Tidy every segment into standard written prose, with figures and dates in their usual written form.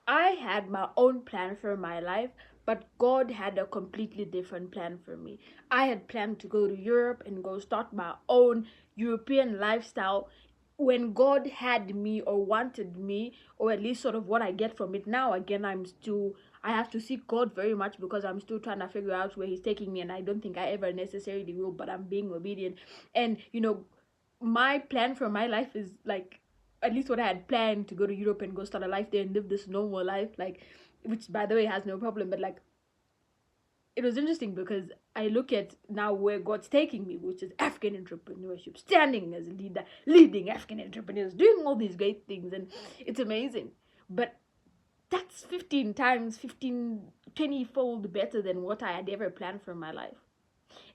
I had my own plan for my life, but God had a completely different plan for me. I had planned to go to Europe and go start my own European lifestyle. When God had me or wanted me, or at least sort of what I get from it now, again, I have to seek God very much because I'm still trying to figure out where He's taking me, and I don't think I ever necessarily will, but I'm being obedient. And, my plan for my life is like, at least what I had planned, to go to Europe and go start a life there and live this normal life, like, which by the way has no problem. But like, it was interesting because I look at now where God's taking me, which is African entrepreneurship, standing as a leader, leading African entrepreneurs, doing all these great things, and it's amazing. But that's 15 times, 15, 20 fold better than what I had ever planned for my life.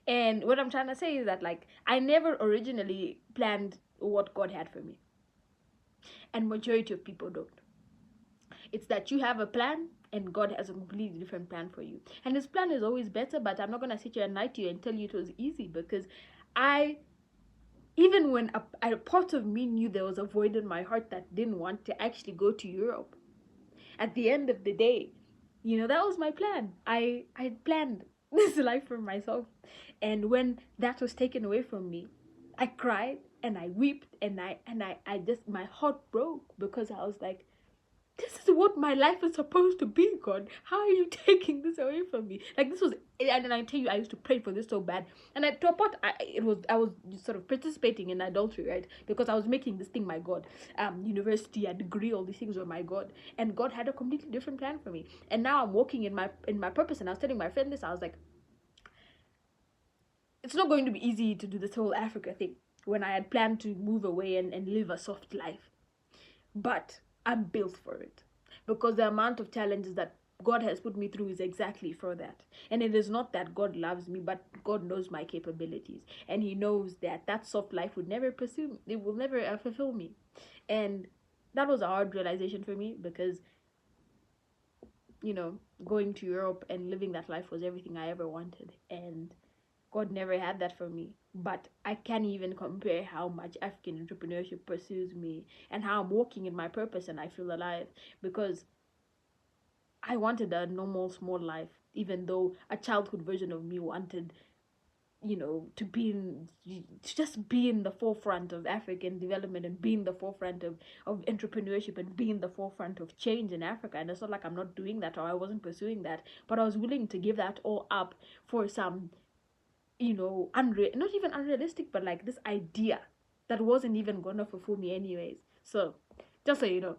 And what I'm trying to say is that, like, I never originally planned what God had for me, and majority of people don't. It's that you have a plan and God has a completely different plan for you. And his plan is always better, but I'm not going to sit here and lie to you and tell you it was easy, because I, even when a part of me knew there was a void in my heart that didn't want to actually go to Europe, at the end of the day, that was my plan. I planned this life for myself. And when that was taken away from me, I cried and I wept, and I just, my heart broke, because I was like, this is what my life is supposed to be, God. How are you taking this away from me? Like, this was, and I tell you, I used to pray for this so bad. And at to a point, I was just sort of participating in adultery, right? Because I was making this thing my God. University, a degree, all these things were my God, and God had a completely different plan for me. And now I'm walking in my purpose. And I was telling my friend this. I was like, it's not going to be easy to do this whole Africa thing when I had planned to move away and live a soft life, but I'm built for it, because the amount of challenges that God has put me through is exactly for that. And it is not that God loves me, but God knows my capabilities, and He knows that that soft life would never pursue me. It will never fulfill me. And that was a hard realization for me, because going to Europe and living that life was everything I ever wanted, and God never had that for me. But I can't even compare how much African entrepreneurship pursues me, and how I'm walking in my purpose and I feel alive, because I wanted a normal small life, even though a childhood version of me wanted, to just be in the forefront of African development, and be in the forefront of entrepreneurship, and be in the forefront of change in Africa. And it's not like I'm not doing that, or I wasn't pursuing that, but I was willing to give that all up for some, not even unrealistic, but like this idea that wasn't even gonna fulfill me anyways. So, just so you know.